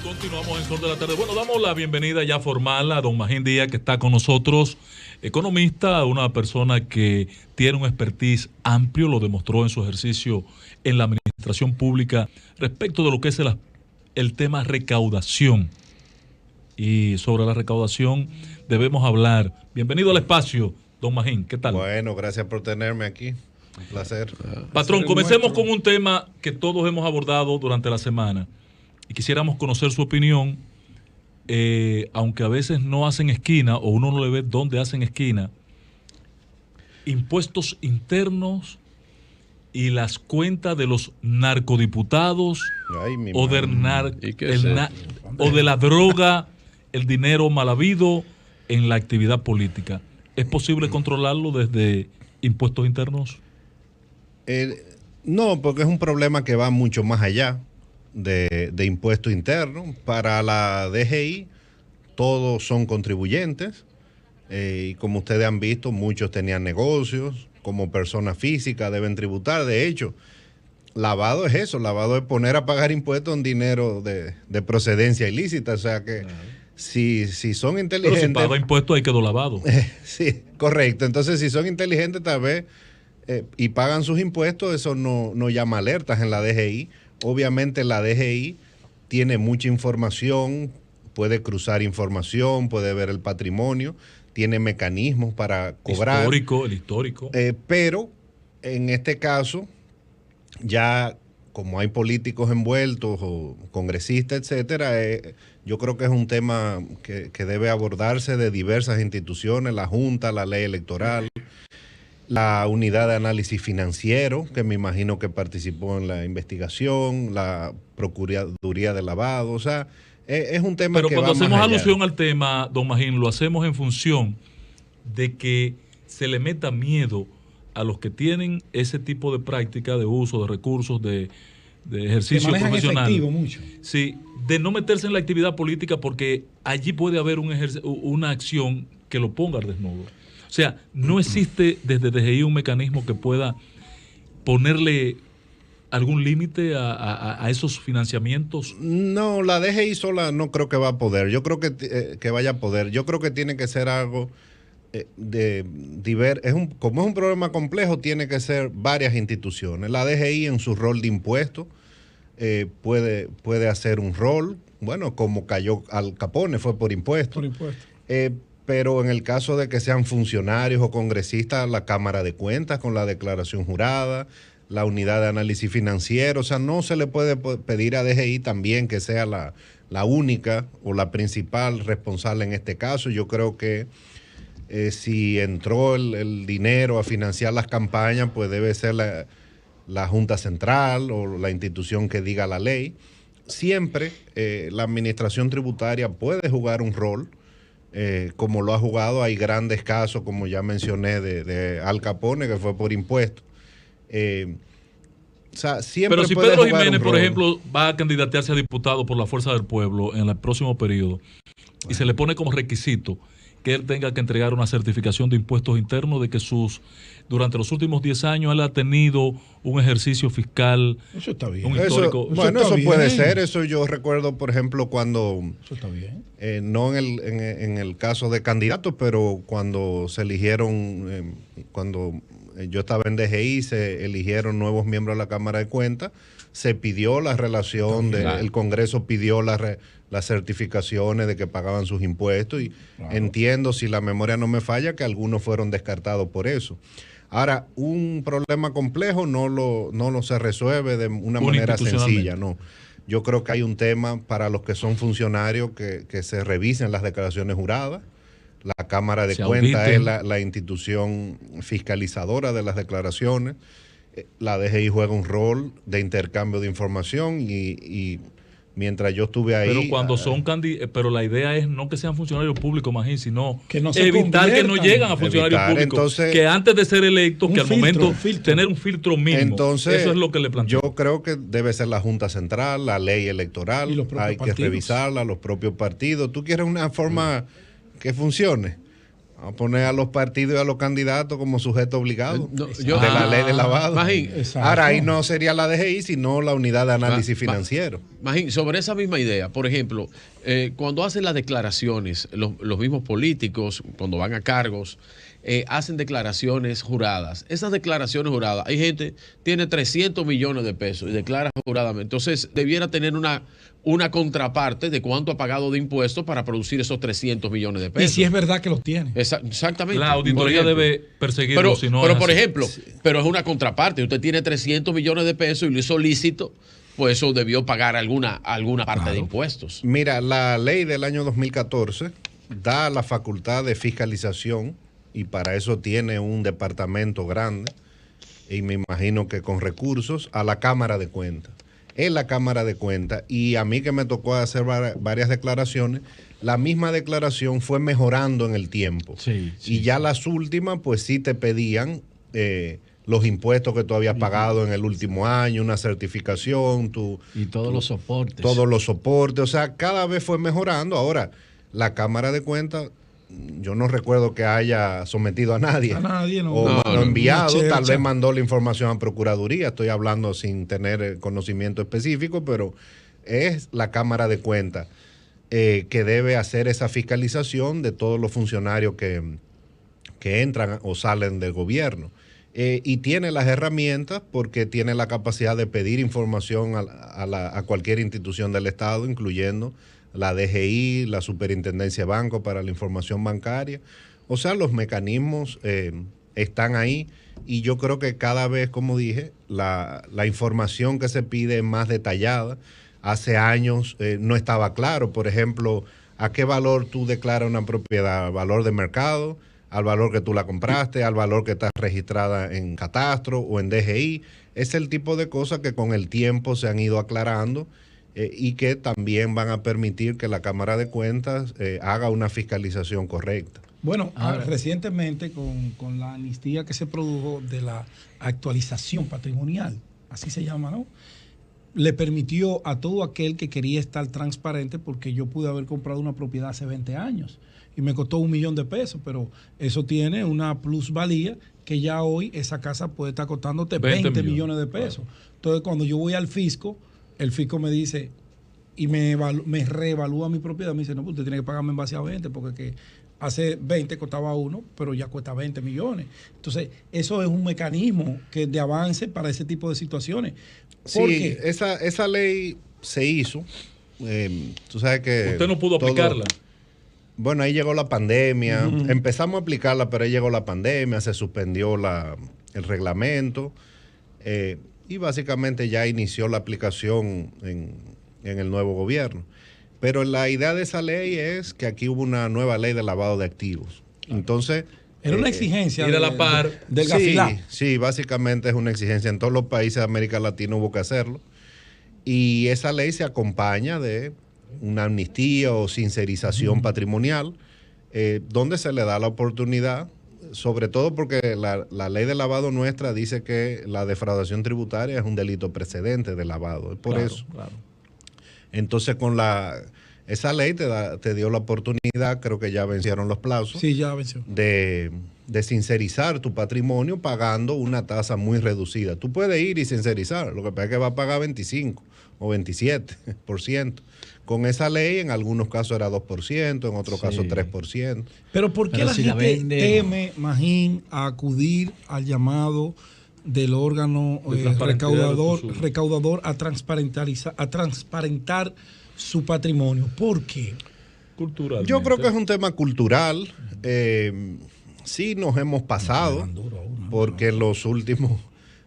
Continuamos en Sol de la Tarde. Bueno, damos la bienvenida ya formal a don Magín Díaz, que está con nosotros, economista, una persona que tiene un expertise amplio, lo demostró en su ejercicio en la administración pública respecto de lo que es el tema recaudación. Y sobre la recaudación debemos hablar. Bienvenido al espacio, don Magín, ¿qué tal? Bueno, gracias por tenerme aquí. Un placer. Patrón, comencemos con un tema que todos hemos abordado durante la semana. Y quisiéramos conocer su opinión, aunque a veces no hacen esquina o uno no le ve dónde hacen esquina, impuestos internos y las cuentas de los narcodiputados. Ay, o de la droga, el dinero mal habido en la actividad política. ¿Es posible controlarlo desde impuestos internos? No, porque es un problema que va mucho más allá de impuestos internos. Para la DGI todos son contribuyentes, y como ustedes han visto, muchos tenían negocios, como personas físicas deben tributar. De hecho, lavado es eso, lavado es poner a pagar impuestos en dinero de procedencia ilícita. O sea que si son inteligentes... Pero si paga impuestos ahí quedó lavado. Sí, correcto. Entonces, si son inteligentes tal vez y pagan sus impuestos, eso no llama alertas en la DGI. Obviamente la DGI tiene mucha información, puede cruzar información, puede ver el patrimonio, tiene mecanismos para cobrar. El histórico. Pero en este caso, ya como hay políticos envueltos o congresistas, etcétera, yo creo que es un tema que debe abordarse de diversas instituciones, la Junta, la Ley Electoral, la Unidad de Análisis Financiero, que me imagino que participó en la investigación, la Procuraduría de Lavado. O sea, es un tema que va más allá. Pero cuando hacemos alusión al tema, don Magín, lo hacemos en función de que se le meta miedo a los que tienen ese tipo de práctica de uso de recursos, de ejercicio profesional. Efectivo mucho. Sí, de no meterse en la actividad política, porque allí puede haber una acción que lo ponga al desnudo. O sea, no existe desde DGI un mecanismo que pueda ponerle algún límite a esos financiamientos. No, la DGI sola no creo que va a poder. Yo creo que vaya a poder. Yo creo que tiene que ser algo como es un problema complejo, tiene que ser varias instituciones. La DGI en su rol de impuestos puede hacer un rol, bueno, como cayó Al Capone, fue por impuestos. Por impuestos. Pero en el caso de que sean funcionarios o congresistas, la Cámara de Cuentas con la declaración jurada, la Unidad de Análisis Financiero, o sea, no se le puede pedir a DGI también que sea la única o la principal responsable en este caso. Yo creo que si entró el dinero a financiar las campañas, pues debe ser la Junta Central o la institución que diga la ley. Siempre la administración tributaria puede jugar un rol, como lo ha jugado. Hay grandes casos, como ya mencioné, de Al Capone, que fue por impuestos. O sea, siempre. Pero si Pedro Jiménez, por ejemplo, va a candidatearse a diputado por la Fuerza del Pueblo en el próximo periodo, y se le pone como requisito que él tenga que entregar una certificación de impuestos internos de que durante los últimos 10 años él ha tenido un ejercicio fiscal. Eso está bien. Un histórico. Eso puede ser. Eso yo recuerdo, por ejemplo, cuando... Eso está bien. No en el caso de candidatos, pero cuando se eligieron, cuando yo estaba en DGI, se eligieron nuevos miembros de la Cámara de Cuentas, se pidió la relación, el Congreso pidió las certificaciones de que pagaban sus impuestos, y entiendo, si la memoria no me falla, que algunos fueron descartados por eso. Ahora, un problema complejo no lo se resuelve de una manera sencilla, no. Yo creo que hay un tema para los que son funcionarios que se revisen las declaraciones juradas. La Cámara de Cuentas es la institución fiscalizadora de las declaraciones. La DGI juega un rol de intercambio de información y mientras yo estuve ahí... Pero cuando son pero la idea es no que sean funcionarios públicos, Magín, sino que no evitar que no lleguen a funcionarios públicos. Entonces, que antes de ser electos, que al momento tener un filtro mínimo. Entonces, eso es lo que le planteo. Yo creo que debe ser la Junta Central, la ley electoral, hay que revisarla, los propios partidos. ¿Tú quieres una forma que funcione? a poner a los partidos y a los candidatos como sujeto obligado de la ley de lavado. Ahora, ahí no sería la DGI, sino la unidad de análisis financiero. Magín, sobre esa misma idea, por ejemplo, cuando hacen las declaraciones, los mismos políticos, cuando van a cargos, hacen declaraciones juradas. Esas declaraciones juradas, hay gente tiene 300 millones de pesos y declara juradamente. Entonces, debiera tener una contraparte de cuánto ha pagado de impuestos para producir esos 300 millones de pesos. Y si es verdad que los tiene. Exactamente. La auditoría debe perseguirlo. Pero por ejemplo, pero es una contraparte. Usted tiene 300 millones de pesos y lo hizo lícito, pues eso debió pagar alguna parte de impuestos. Mira, la ley del año 2014 da la facultad de fiscalización y para eso tiene un departamento grande y me imagino que con recursos a la Cámara de Cuentas. En la Cámara de Cuentas, y a mí que me tocó hacer varias declaraciones, la misma declaración fue mejorando en el tiempo. Y ya las últimas, pues sí te pedían los impuestos que tú habías pagado en el último año, una certificación. Y todos los soportes. Todos los soportes, o sea, cada vez fue mejorando. Ahora, la Cámara de Cuentas, yo no recuerdo que haya sometido a nadie. O enviado, tal vez mandó la información a Procuraduría. Estoy hablando sin tener conocimiento específico, pero es la Cámara de Cuentas que debe hacer esa fiscalización de todos los funcionarios que entran o salen del gobierno. Y tiene las herramientas porque tiene la capacidad de pedir información a cualquier institución del Estado, incluyendo la DGI, la Superintendencia de Banco para la información bancaria. O sea, los mecanismos están ahí y yo creo que cada vez, como dije, la información que se pide es más detallada. Hace años no estaba claro, por ejemplo, a qué valor tú declaras una propiedad, al valor de mercado, al valor que tú la compraste, al valor que está registrada en Catastro o en DGI. Es el tipo de cosas que con el tiempo se han ido aclarando. Y que también van a permitir que la Cámara de Cuentas haga una fiscalización correcta. Bueno, recientemente con la amnistía que se produjo de la actualización patrimonial, así se llama, ¿no? Le permitió a todo aquel que quería estar transparente, porque yo pude haber comprado una propiedad hace 20 años y me costó $1 millón, pero eso tiene una plusvalía que ya hoy esa casa puede estar costándote 20 millones de pesos. Claro. Entonces, cuando yo voy al fisco, el fisco me dice y me reevalúa mi propiedad. Me dice, no, pues usted tiene que pagarme en base a 20 porque que hace 20 costaba 1, pero ya cuesta 20 millones. Entonces, eso es un mecanismo de avance para ese tipo de situaciones. Sí, esa ley se hizo. Tú sabes que... Usted no pudo aplicarla. Bueno, ahí llegó la pandemia. Empezamos a aplicarla, pero ahí llegó la pandemia, se suspendió el reglamento. Y básicamente ya inició la aplicación en el nuevo gobierno. Pero la idea de esa ley es que aquí hubo una nueva ley de lavado de activos. Entonces... Era una exigencia ir a la par del Gafilá. Sí, básicamente es una exigencia. En todos los países de América Latina hubo que hacerlo. Y esa ley se acompaña de una amnistía o sincerización patrimonial, donde se le da la oportunidad, sobre todo porque la ley de lavado nuestra dice que la defraudación tributaria es un delito precedente de lavado. Por eso. Claro. Entonces, con esa ley te dio la oportunidad, creo que ya vencieron los plazos. Sí, ya venció. De sincerizar tu patrimonio pagando una tasa muy reducida. Tú puedes ir y sincerizar, lo que pasa es que va a pagar 25 o 27%. Con esa ley, en algunos casos era 2%, en otros casos 3%. Pero ¿por qué la gente teme, Magín, a acudir al llamado del órgano recaudador a transparentar su patrimonio? ¿Por qué? Cultural. Yo creo que es un tema cultural. Sí nos hemos pasado, porque en los últimos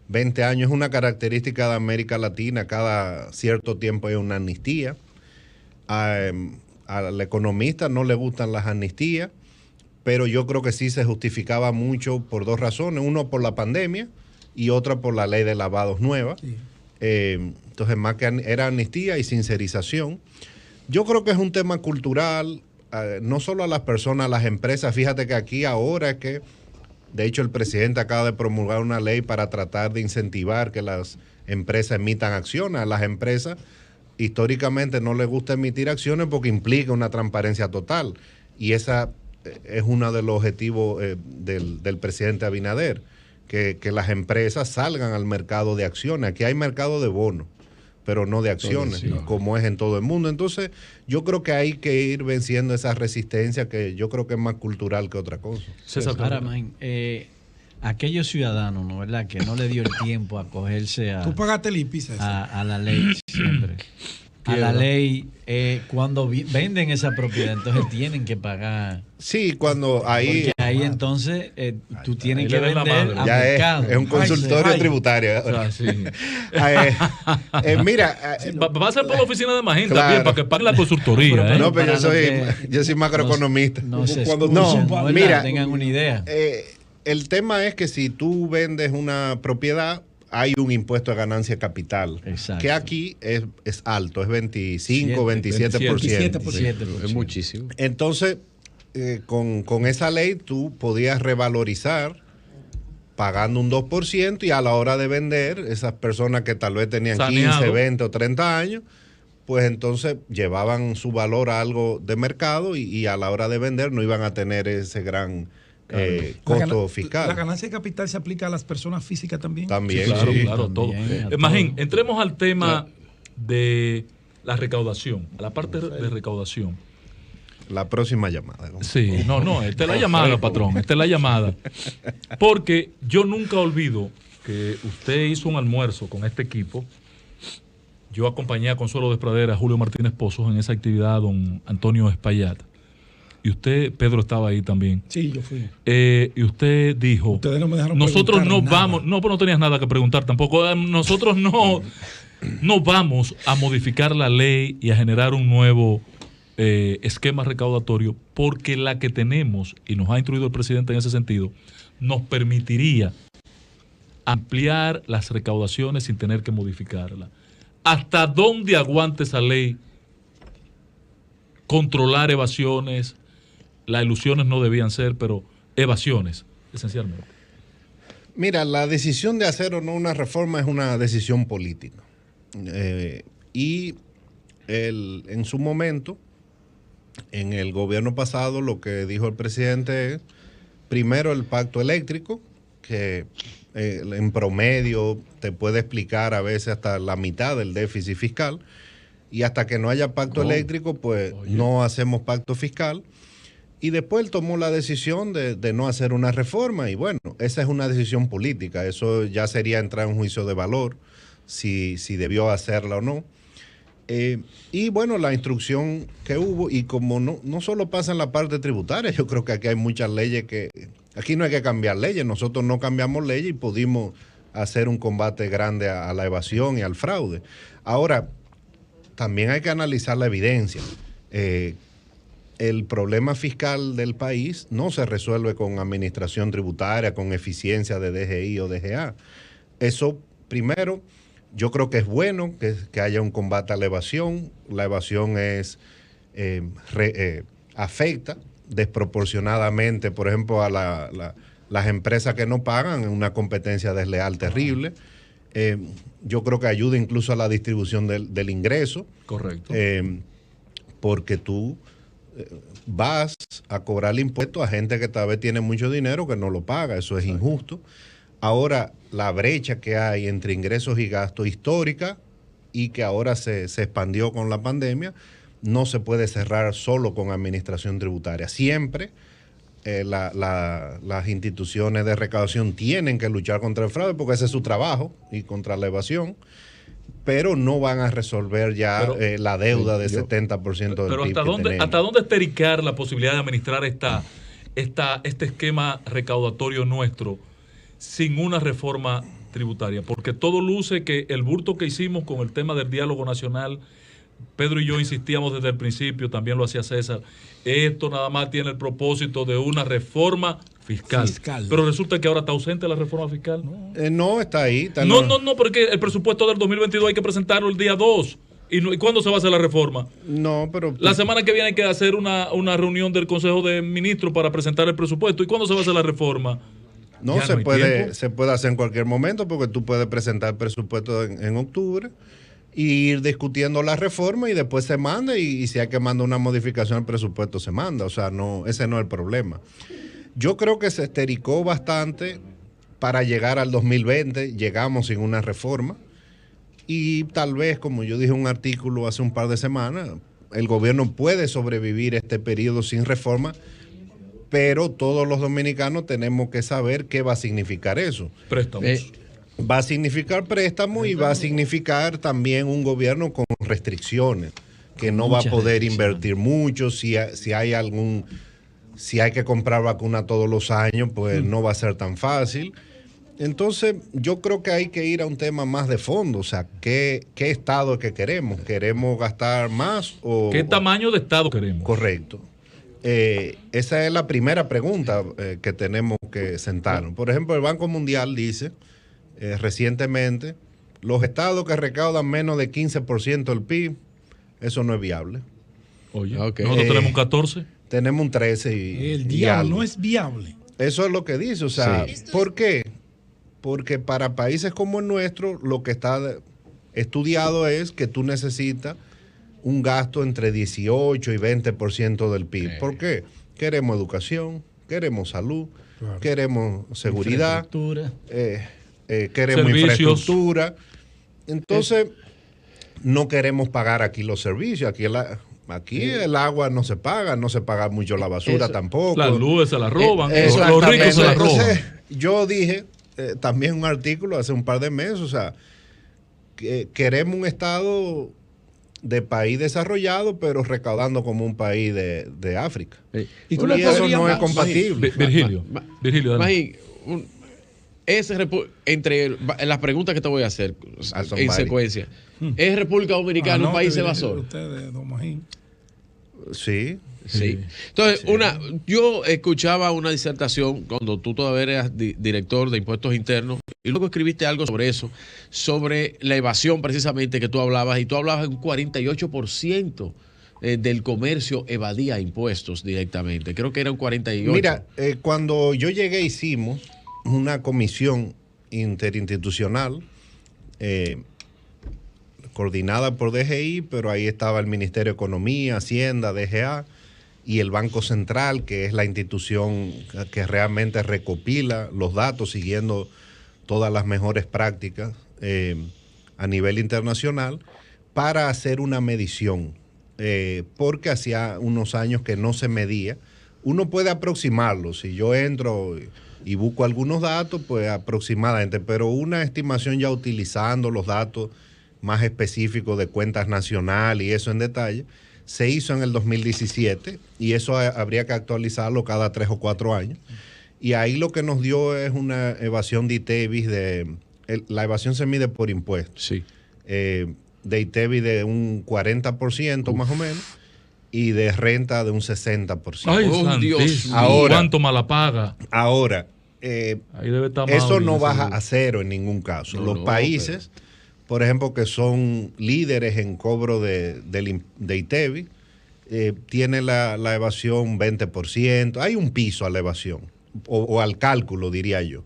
20 años es una característica de América Latina, cada cierto tiempo hay una amnistía. Al economista no le gustan las amnistías, pero yo creo que sí se justificaba mucho por dos razones. Uno, por la pandemia, y otra por la ley de lavados nueva. Sí. Entonces, más que era amnistía y sincerización. Yo creo que es un tema cultural, no solo a las personas, a las empresas. Fíjate que aquí ahora es que, de hecho, el presidente acaba de promulgar una ley para tratar de incentivar que las empresas emitan acciones. A las empresas históricamente no les gusta emitir acciones porque implica una transparencia total. Y esa es uno de los objetivos del presidente Abinader, que las empresas salgan al mercado de acciones. Aquí hay mercado de bonos, pero no de acciones, como es en todo el mundo. Entonces, yo creo que hay que ir venciendo esa resistencia que yo creo que es más cultural que otra cosa. Ahora, man, aquellos ciudadanos, ¿no? ¿Verdad? Que no le dio el tiempo a acogerse a... Tú pagaste el IPI, a la ley siempre. A la ley, cuando venden esa propiedad, entonces tienen que pagar. Sí, cuando ahí... Porque ahí entonces tú tienes que vender a ya mercado. Es un consultorio tributario. Mira... va a ser por la oficina de Magenta, claro, bien, para que paguen la consultoría. No, pero yo soy macroeconomista. Mira, tengan una idea. El tema es que si tú vendes una propiedad, hay un impuesto de ganancia capital. Exacto. Que aquí es alto, es 25, 27%. Es muchísimo. Entonces, con esa ley tú podías revalorizar pagando un 2% y a la hora de vender, esas personas que tal vez tenían 15, 20 o 30 años, pues entonces llevaban su valor a algo de mercado y a la hora de vender no iban a tener ese gran... costo fiscal. La ganancia de capital se aplica a las personas físicas también. También, claro, todo. Magín, entremos al tema de la recaudación, a la parte de recaudación. La próxima llamada. Sí, esta es la llamada, patrón, esta es la llamada. Porque yo nunca olvido que usted hizo un almuerzo con este equipo. Yo acompañé a Consuelo Despradera, a Julio Martínez Pozos en esa actividad, don Antonio Espaillat. Y usted, Pedro, estaba ahí también. Sí, yo fui. Y usted dijo, ustedes no me dejaron nosotros no nada. vamos, no, pues no tenías nada que preguntar tampoco, nosotros no vamos a modificar la ley y a generar un nuevo esquema recaudatorio, porque la que tenemos, y nos ha instruido el presidente en ese sentido, nos permitiría ampliar las recaudaciones sin tener que modificarla. ¿Hasta dónde aguanta esa ley? Controlar evasiones. Las ilusiones no debían ser, pero evasiones, esencialmente. Mira, la decisión de hacer o no una reforma es una decisión política. En su momento, en el gobierno pasado, lo que dijo el presidente es, primero el pacto eléctrico, que en promedio te puede explicar a veces hasta la mitad del déficit fiscal, y hasta que no haya pacto eléctrico, pues no hacemos pacto fiscal. Y después él tomó la decisión de no hacer una reforma y bueno, esa es una decisión política, eso ya sería entrar en un juicio de valor, si debió hacerla o no. Y bueno, la instrucción que hubo, y como no solo pasa en la parte tributaria, yo creo que aquí hay muchas leyes que, aquí no hay que cambiar leyes, nosotros no cambiamos leyes y pudimos hacer un combate grande a la evasión y al fraude. Ahora, también hay que analizar la evidencia. El problema fiscal del país no se resuelve con administración tributaria, con eficiencia de DGI o DGA. Eso, primero, yo creo que es bueno que haya un combate a la evasión. La evasión afecta desproporcionadamente, por ejemplo, a las empresas que no pagan, una competencia desleal terrible. Yo creo que ayuda incluso a la distribución del ingreso. Correcto. Porque tú vas a cobrar impuestos a gente que tal vez tiene mucho dinero que no lo paga. Eso es injusto. Ahora, la brecha que hay entre ingresos y gastos histórica y que ahora se expandió con la pandemia, no se puede cerrar solo con administración tributaria. Siempre las instituciones de recaudación tienen que luchar contra el fraude porque ese es su trabajo y contra la evasión, pero no van a resolver ya la deuda de 70% del pero PIB. ¿hasta dónde estericar la posibilidad de administrar este esquema recaudatorio nuestro sin una reforma tributaria? Porque todo luce que el bulto que hicimos con el tema del diálogo nacional, Pedro y yo insistíamos desde el principio, también lo hacía César, esto nada más tiene el propósito de una reforma fiscal. Pero resulta que ahora está ausente la reforma fiscal. No, está ahí. No, porque el presupuesto del 2022 hay que presentarlo el día 2. ¿Y cuándo se va a hacer la reforma? No, pero... La semana que viene hay que hacer una reunión del Consejo de Ministros para presentar el presupuesto. ¿Y cuándo se va a hacer la reforma? No, se puede hacer en cualquier momento porque tú puedes presentar el presupuesto en octubre y ir discutiendo la reforma y después se manda y si hay que mandar una modificación al presupuesto se manda. O sea, no, ese no es el problema. Yo creo que se estericó bastante para llegar al 2020, llegamos sin una reforma y tal vez, como yo dije en un artículo hace un par de semanas, el gobierno puede sobrevivir este periodo sin reforma, pero todos los dominicanos tenemos que saber qué va a significar eso. Préstamos. Va a significar préstamo y va a significar también un gobierno con restricciones, que no va a poder invertir mucho. Si hay que comprar vacuna todos los años, pues no va a ser tan fácil. Entonces, yo creo que hay que ir a un tema más de fondo. O sea, ¿qué Estado es que queremos? ¿Queremos gastar más o qué tamaño de Estado queremos? Correcto. Esa es la primera pregunta que tenemos que sentarnos. Por ejemplo, el Banco Mundial dice recientemente, los estados que recaudan menos de 15% del PIB, eso no es viable. Oye, nosotros tenemos un 14. Tenemos un 13 y el diablo no es viable. Eso es lo que dice. O sea, ¿por qué? Porque para países como el nuestro, lo que está estudiado es que tú necesitas un gasto entre 18 y 20% del PIB. ¿Por qué? Queremos educación, queremos salud, queremos seguridad, queremos servicios. Infraestructura. Entonces, no queremos pagar aquí los servicios. Aquí el agua no se paga mucho la basura tampoco. Las luces se las roban, los ricos se las roban. Entonces, yo dije también un artículo hace un par de meses, o sea, que queremos un Estado de país desarrollado, pero recaudando como un país de África. Y eso no es compatible. Virgilio, entre las preguntas que te voy a hacer en secuencia, ¿es República Dominicana un país evasor? Ustedes, don Magín. Sí. Sí. Entonces, yo escuchaba una disertación cuando tú todavía eras director de impuestos internos y luego escribiste algo sobre eso, sobre la evasión precisamente que tú hablabas, y tú hablabas de un 48% del comercio evadía impuestos directamente. Creo que era un 48%. Mira, cuando yo llegué hicimos una comisión interinstitucional coordinada por DGI, pero ahí estaba el Ministerio de Economía, Hacienda, DGA y el Banco Central, que es la institución que realmente recopila los datos siguiendo todas las mejores prácticas a nivel internacional para hacer una medición, porque hacía unos años que no se medía. Uno puede aproximarlo, si yo entro y busco algunos datos, pues aproximadamente, pero una estimación ya utilizando los datos más específicos de cuentas nacionales y eso en detalle, se hizo en el 2017 y eso habría que actualizarlo cada 3 o 4 años. Y ahí lo que nos dio es una evasión de ITEVIS, la evasión se mide por impuestos. Sí. De ITEVIS de un 40% más o menos y de renta de un 60%. Ay, Dios. Ahora, ¿cuánto mala paga? Ahora, ahí debe estar eso no baja a cero en ningún caso. Los países, por ejemplo, que son líderes en cobro de ITEVIS, tiene la evasión 20%. Hay un piso a la evasión, o al cálculo, diría yo,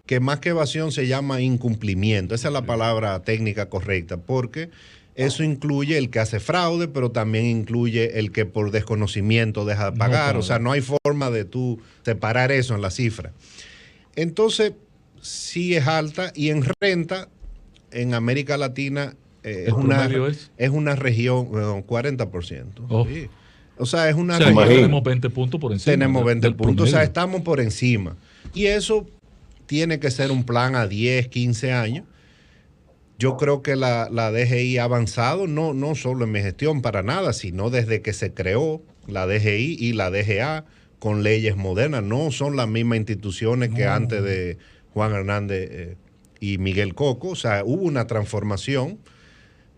que más que evasión se llama incumplimiento. Esa es la palabra técnica correcta, porque eso incluye el que hace fraude, pero también incluye el que por desconocimiento deja de pagar. O sea, no hay forma de tú separar eso en la cifra. Entonces, sí es alta, y en renta, en América Latina, es una región, 40%. Oh. Sí. O sea, es una región. Tenemos 20 puntos por encima. Tenemos 20 puntos, o sea, estamos por encima. Y eso tiene que ser un plan a 10, 15 años. Yo creo que la DGI ha avanzado, no solo en mi gestión para nada, sino desde que se creó la DGI y la DGA con leyes modernas. No son las mismas instituciones que antes de Juan Hernández y Miguel Coco. O sea, hubo una transformación,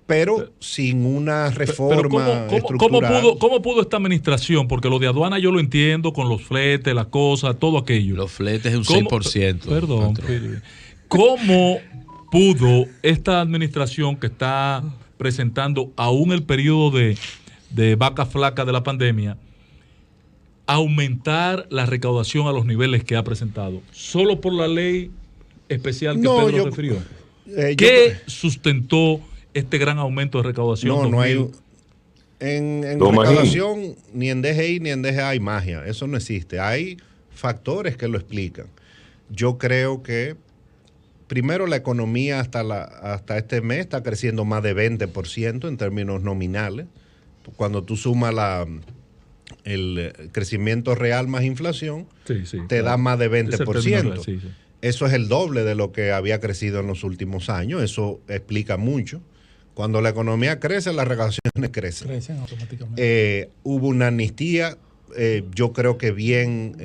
pero sin una reforma estructural. ¿Cómo pudo esta administración? Porque lo de aduana yo lo entiendo, con los fletes, las cosas, todo aquello. Los fletes es un 6%. Perdón. ¿Cómo pudo esta administración que está presentando aún el periodo de vaca flaca de la pandemia aumentar la recaudación a los niveles que ha presentado? ¿Solo por la ley especial que Pedro refirió? ¿Qué sustentó este gran aumento de recaudación? No hay... En recaudación, ni en DGI ni en DGA hay magia. Eso no existe. Hay factores que lo explican. Yo creo que, primero, la economía hasta este mes está creciendo más de 20% en términos nominales. Cuando tú sumas el crecimiento real más inflación, te da más de 20%. Sí. Eso es el doble de lo que había crecido en los últimos años. Eso explica mucho. Cuando la economía crece, las recaudaciones crecen. Crecen automáticamente. Hubo una amnistía, yo creo que bien...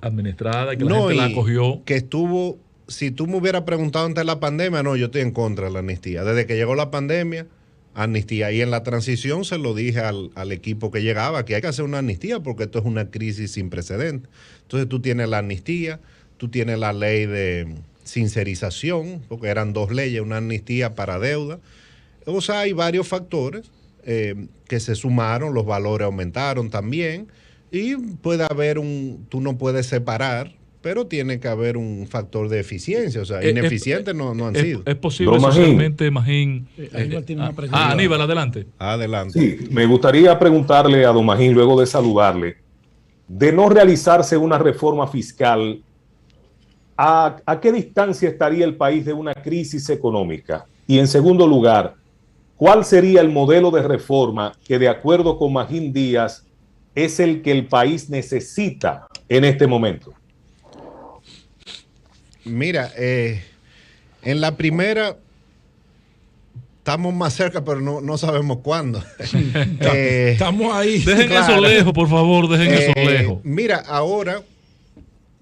administrada, que la gente la acogió. Que estuvo... Si tú me hubieras preguntado antes de la pandemia, no, yo estoy en contra de la amnistía. Desde que llegó la pandemia, amnistía. Y en la transición se lo dije al equipo que llegaba, que hay que hacer una amnistía porque esto es una crisis sin precedentes. Entonces tú tienes la amnistía, tú tienes la ley de sincerización, porque eran 2 leyes, una amnistía para deuda. O sea, hay varios factores que se sumaron, los valores aumentaron también, y puede haber tú no puedes separar, pero tiene que haber un factor de eficiencia. O sea, ineficientes no han sido. ¿Es posible socialmente, Magín? Aníbal tiene una pregunta. Aníbal, adelante. Adelante. Sí, me gustaría preguntarle a don Magín, luego de saludarle, de no realizarse una reforma fiscal, ¿a qué distancia estaría el país de una crisis económica? Y en segundo lugar, ¿cuál sería el modelo de reforma que, de acuerdo con Magín Díaz, es el que el país necesita en este momento? Mira, en la primera estamos más cerca, pero no sabemos cuándo. Estamos ahí. Dejen eso lejos, por favor, dejen eso lejos. Mira, ahora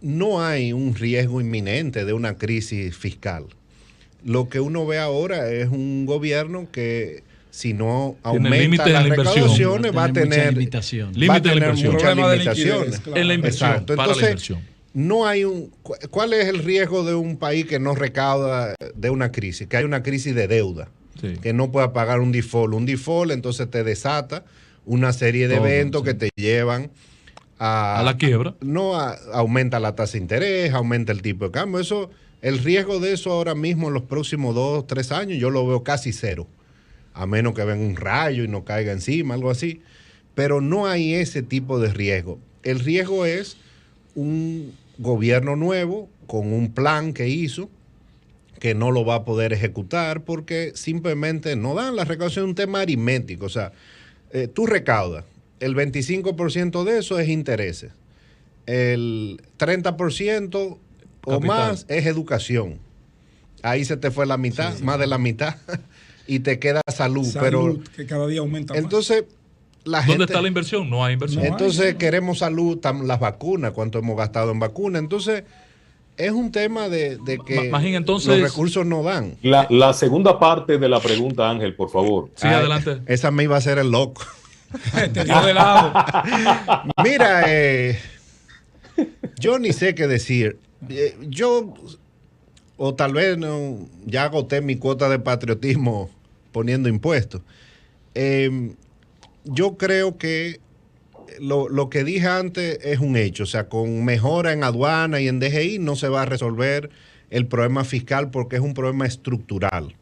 no hay un riesgo inminente de una crisis fiscal. Lo que uno ve ahora es un gobierno que, si no aumenta las recaudaciones, va a tener muchas limitaciones en la inversión. Exacto. Entonces, no hay ¿cuál es el riesgo de un país que no recauda de una crisis? Que hay una crisis de deuda, que no pueda pagar un default. Un default entonces te desata una serie de eventos que te llevan a la quiebra. Aumenta la tasa de interés, aumenta el tipo de cambio. El riesgo de eso ahora mismo en los próximos 2 o 3 años yo lo veo casi cero, a menos que venga un rayo y no caiga encima, algo así. Pero no hay ese tipo de riesgo. El riesgo es un gobierno nuevo con un plan que hizo, que no lo va a poder ejecutar porque simplemente no dan. La recaudación es un tema aritmético. O sea, tú recaudas, el 25% de eso es intereses, el 30% o más es educación. Ahí se te fue la mitad, más de la mitad, y te queda salud. Pero que cada día aumenta más. Entonces, ¿dónde está la inversión? No hay inversión. Entonces, queremos salud, las vacunas, cuánto hemos gastado en vacunas. Entonces, es un tema de que los recursos no dan. La segunda parte de la pregunta, Ángel, por favor. Sí, adelante. Esa me iba a hacer el loco. Te dio de lado. Mira, yo ni sé qué decir. O tal vez ya agoté mi cuota de patriotismo poniendo impuestos. Yo creo que lo que dije antes es un hecho. O sea, con mejora en aduana y en DGI no se va a resolver el problema fiscal porque es un problema estructural.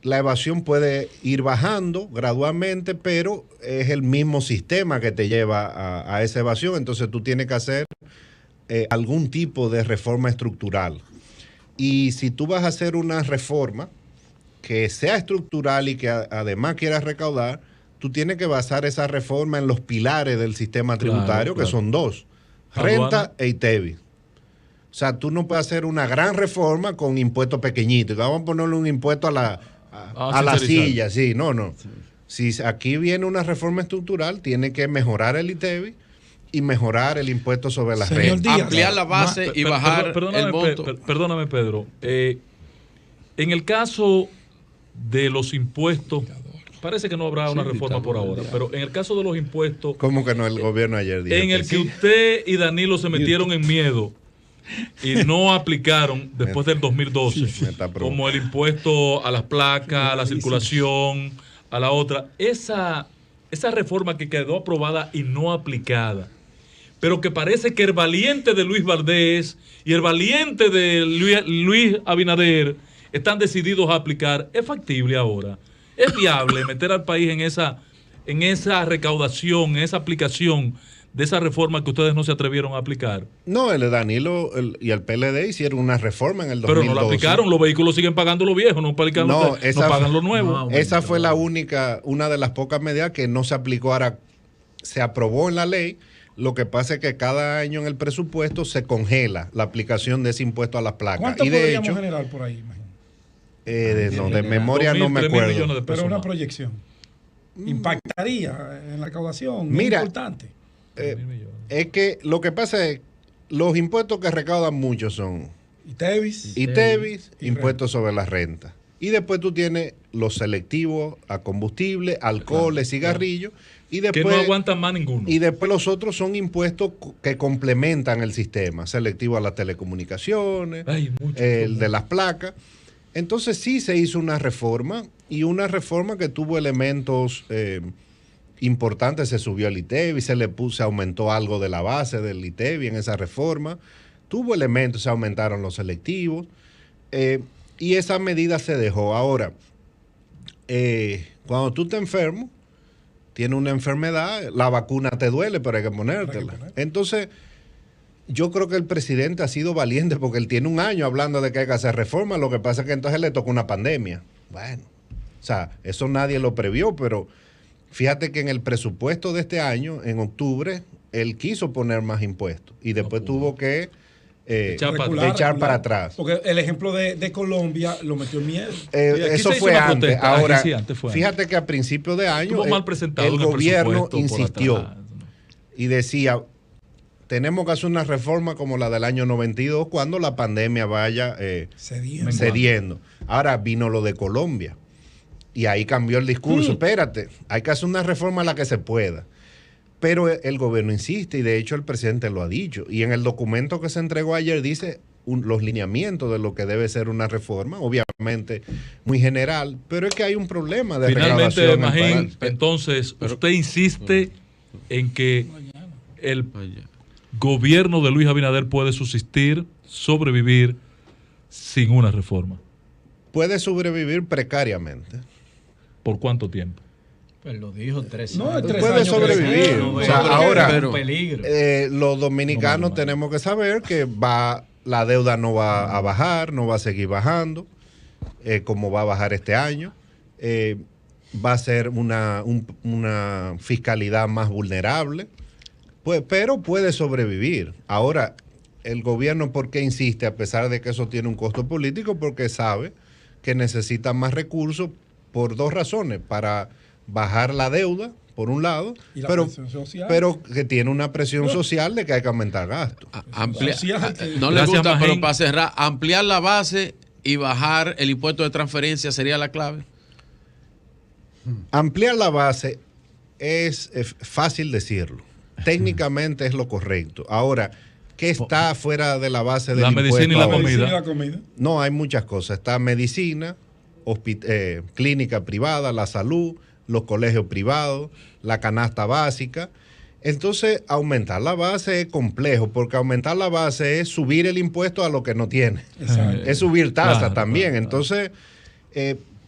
La evasión puede ir bajando gradualmente, pero es el mismo sistema que te lleva a esa evasión. Entonces tú tienes que hacer algún tipo de reforma estructural. Y si tú vas a hacer una reforma que sea estructural y que además quieras recaudar, tú tienes que basar esa reforma en los pilares del sistema tributario, que son 2, renta e ITEVI. O sea, tú no puedes hacer una gran reforma con impuestos pequeñitos. Vamos a ponerle un impuesto a la silla. Sí, no. Si aquí viene una reforma estructural, tiene que mejorar el ITEVI y mejorar el impuesto sobre las rentas. Ampliar la base y bajar el monto. Perdóname, Pedro. En el caso de los impuestos, parece que no habrá una reforma por ahora, pero en el caso de los impuestos... ¿Cómo que no? El gobierno ayer dijo en el que usted y Danilo se metieron en miedo y no aplicaron después del 2012, como el impuesto a las placas, a la circulación, a la otra. Esa reforma que quedó aprobada y no aplicada, pero que parece que el valiente de Luis Valdés y el valiente de Luis Abinader están decididos a aplicar, ¿es factible ahora ¿Es viable meter al país en esa recaudación, en esa aplicación de esa reforma que ustedes no se atrevieron a aplicar? No, el Danilo y el PLD hicieron una reforma en el 2012. Pero no la aplicaron, los vehículos siguen pagando los viejos, no pagan los nuevos. Esa fue una de las pocas medidas que no se aplicó. Ahora se aprobó en la ley. Lo que pasa es que cada año en el presupuesto se congela la aplicación de ese impuesto a las placas. ¿Cuánto y de podríamos hecho, generar por ahí? de memoria no me acuerdo. Pero una proyección. ¿Impactaría en la recaudación? Mira, es importante. Es que lo que pasa es los impuestos que recaudan mucho son ITEVIS, impuestos sobre la renta. Y después tú tienes los selectivos a combustible, alcoholes, cigarrillos. Y después, que no aguantan más ninguno. Y después los otros son impuestos que complementan el sistema, selectivo a las telecomunicaciones, el de las placas. Entonces sí se hizo una reforma, y una reforma que tuvo elementos importantes. Se subió el ITEVI, se aumentó algo de la base del ITEVI en esa reforma. Tuvo elementos, se aumentaron los selectivos, y esa medida se dejó. Ahora, cuando tú te enfermas, tienes una enfermedad, la vacuna te duele, pero hay que ponértela. Entonces, yo creo que el presidente ha sido valiente, porque él tiene un año hablando de que hay que hacer reformas. Lo que pasa es que entonces le tocó una pandemia. Bueno, o sea, eso nadie lo previó, pero fíjate que en el presupuesto de este año, en octubre, él quiso poner más impuestos y después tuvo que echar para atrás. Porque el ejemplo de Colombia lo metió en miedo. Eso fue antes. Ahora, fíjate que a principio de año el gobierno insistió y decía, tenemos que hacer una reforma como la del año 92 cuando la pandemia vaya cediendo. Ahora vino lo de Colombia y ahí cambió el discurso. Espérate, hay que hacer una reforma a la que se pueda. Pero el gobierno insiste, y de hecho el presidente lo ha dicho. Y en el documento que se entregó ayer dice los lineamientos de lo que debe ser una reforma, obviamente muy general, pero es que hay un problema de finalmente, recaudación. Magín, entonces usted insiste en que el gobierno de Luis Abinader puede subsistir, sobrevivir sin una reforma. Puede sobrevivir precariamente. ¿Por cuánto tiempo? Pues lo dijo 3 años. No, 3 puede años sobrevivir. No, o sea, ahora, peligro. Los dominicanos tenemos que saber que la deuda no va a bajar, no va a seguir bajando, como va a bajar este año. Va a ser una fiscalidad más vulnerable, pues, pero puede sobrevivir. Ahora, el gobierno, ¿por qué insiste? A pesar de que eso tiene un costo político, porque sabe que necesita más recursos por dos razones: para bajar la deuda, por un lado, pero que tiene una presión social de que hay que aumentar gastos. No le gusta, pero para cerrar, ampliar la base y bajar el impuesto de transferencia sería la clave. Ampliar la base es fácil decirlo. Técnicamente es lo correcto. Ahora, ¿qué está fuera de la base del impuesto? La medicina y la comida. No, hay muchas cosas. Está medicina, clínica privada, la salud, los colegios privados, la canasta básica. Entonces, aumentar la base es complejo, porque aumentar la base es subir el impuesto a lo que no tiene. Es subir tasa también. Entonces,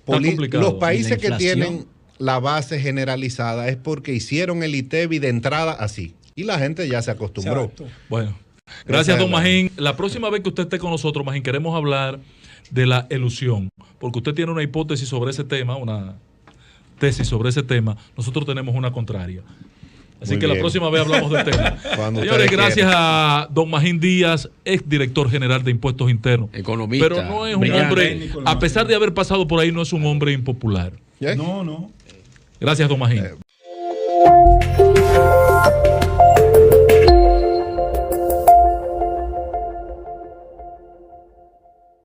los países que tienen la base generalizada es porque hicieron el ITEVI de entrada así. Y la gente ya se acostumbró. Bueno, gracias, don Magín. La próxima vez que usted esté con nosotros, Magín, queremos hablar de la elusión, porque usted tiene una hipótesis sobre ese tema, una tesis sobre ese tema. Nosotros tenemos una contraria. Así muy que bien. La próxima vez hablamos del tema. Señores, gracias a don Magín Díaz, ex director general de Impuestos Internos. Economista. Pero no es un hombre, a pesar de haber pasado por ahí, no es un hombre impopular. No. Gracias, don Magín.